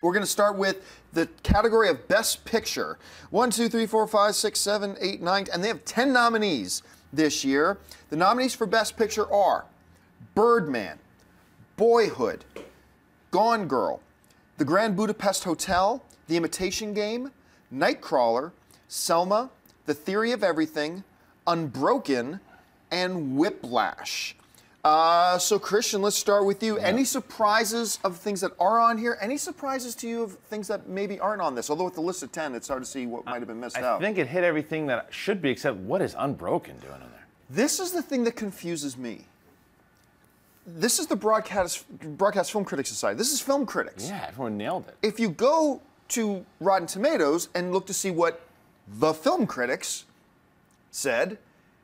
We're going to start with the category of Best Picture. 1, 2, 3, 4, 5, 6, 7, 8, 9, and they have 10 nominees this year. The nominees for Best Picture are Birdman, Boyhood, Gone Girl, The Grand Budapest Hotel, The Imitation Game, Nightcrawler, Selma, The Theory of Everything, Unbroken, and Whiplash. So Christian, let's start with you. Yeah. Any surprises of things that are on here? Any surprises to you of things that maybe aren't on this? Although with the list of 10, it's hard to see what might have been missed out. I think it hit everything that should be, except what is Unbroken doing in there? This is the thing that confuses me. This is the Broadcast Film Critics Society. This is film critics. Yeah, everyone nailed it. If you go to Rotten Tomatoes and look to see what the film critics said,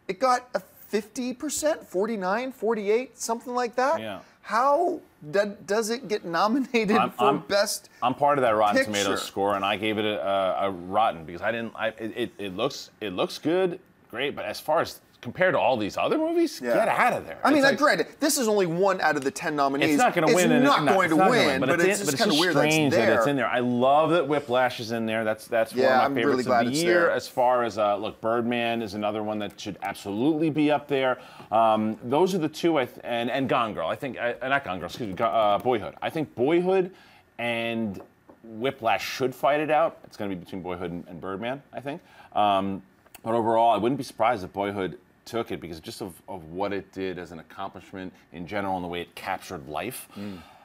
it got a 50%, 49, 48, something like that. Yeah. How does it get nominated for Best I'm part of that Rotten Picture? Tomatoes score, and I gave it a rotten because I didn't. It looks good, great, but as far as compared to all these other movies, get out of there. I mean, granted, this is only 1 out of the 10 nominees. It's not going to win. It's not going to win, but it's just kind of weird that it's in there. I love that Whiplash is in there. That's one of my favorites of the year. As far as look, Birdman is another one that should absolutely be up there. Those are the two, and Gone Girl. I think not Gone Girl. Excuse me, Boyhood. I think Boyhood and Whiplash should fight it out. It's going to be between Boyhood and Birdman, I think. But overall, I wouldn't be surprised if Boyhood took it because just of what it did as an accomplishment in general and the way it captured life.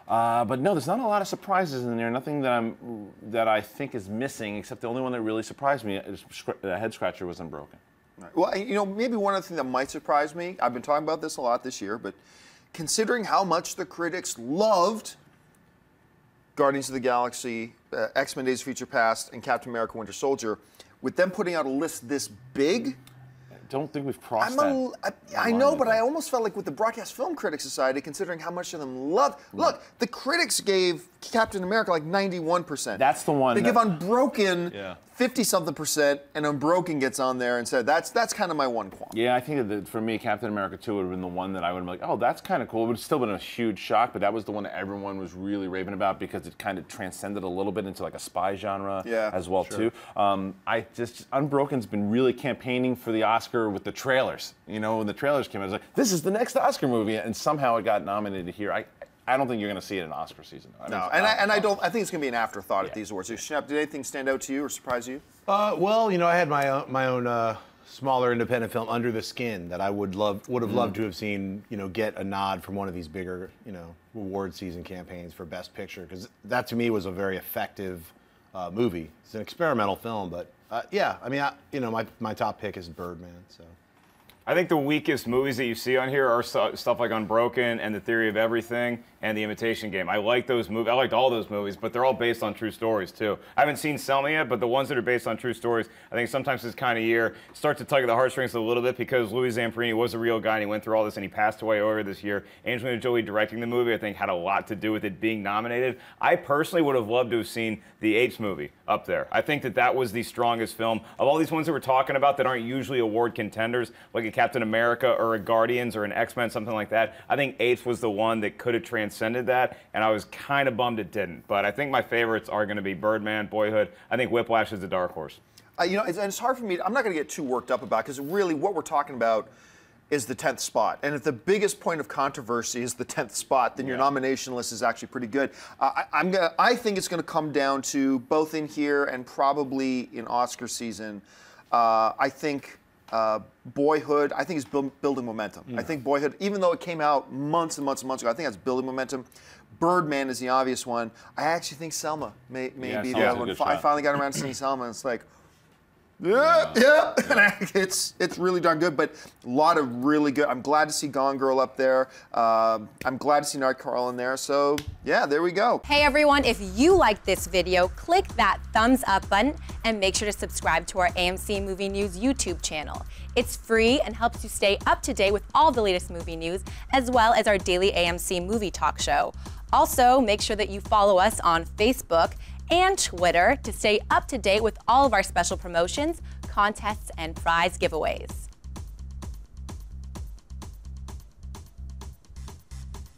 But no, there's not a lot of surprises in there. Nothing that I think is missing, except the only one that really surprised me, the head scratcher, was Unbroken. Right. Well, you know, maybe one other thing that might surprise me, I've been talking about this a lot this year, but considering how much the critics loved Guardians of the Galaxy, X-Men Days of Future Past, and Captain America Winter Soldier, with them putting out a list this big, don't think we've crossed that. I know, but I almost felt like with the Broadcast Film Critics Society, considering how much of them loved. Look, the critics gave Captain America like 91%. That's the one. They give Unbroken 50-something%, and Unbroken gets on there and said, that's kind of my one qualm. Yeah, I think that for me, Captain America 2 would have been the one that I would have been like, oh, that's kind of cool. It would have still been a huge shock, but that was the one that everyone was really raving about because it kind of transcended a little bit into like a spy genre as well, too. Unbroken's been really campaigning for the Oscar with the trailers. You know, when the trailers came out, I was like, this is the next Oscar movie, and somehow it got nominated here. I don't think you're going to see it in Oscar season. I think it's going to be an afterthought at these awards. So, Schnepp, did anything stand out to you or surprise you? Well, you know, I had my own smaller independent film, Under the Skin, that I would have loved to have seen, you know, get a nod from one of these bigger, you know, award season campaigns for Best Picture, because that to me was a very effective movie. It's an experimental film, but yeah, I mean, you know, my top pick is Birdman. So. I think the weakest movies that you see on here are stuff like Unbroken and The Theory of Everything and The Imitation Game. I like those movies. I liked all those movies, but they're all based on true stories, too. I haven't seen Selma yet, but the ones that are based on true stories, I think sometimes this kind of year start to tug at the heartstrings a little bit because Louis Zamperini was a real guy and he went through all this and he passed away earlier this year. Angelina Jolie directing the movie, I think, had a lot to do with it being nominated. I personally would have loved to have seen the Apes movie up there. I think that was the strongest film. Of all these ones that we're talking about that aren't usually award contenders, like a Captain America or a Guardians or an X-Men, something like that, I think Apes was the one that could have transcended that, and I was kind of bummed it didn't. But I think my favorites are going to be Birdman, Boyhood. I think Whiplash is the dark horse. You know, it's hard for me. I'm not going to get too worked up about it because really what we're talking about is the 10th spot. And if the biggest point of controversy is the 10th spot, then your nomination list is actually pretty good. I think it's going to come down to both in here and probably in Oscar season. I think Boyhood, I think is building momentum. I think Boyhood, even though it came out months and months and months ago, I think that's building momentum. Birdman is the obvious one. I actually think Selma may be the other one. I finally got around to seeing Selma, and it's like, it's really darn good, but a lot of really good. I'm glad to see Gone Girl up there. I'm glad to see Nightcrawler in there. So yeah, there we go. Hey everyone, if you liked this video, click that thumbs up button and make sure to subscribe to our AMC Movie News YouTube channel. It's free and helps you stay up to date with all the latest movie news, as well as our daily AMC movie talk show. Also, make sure that you follow us on Facebook and Twitter to stay up to date with all of our special promotions, contests, and prize giveaways.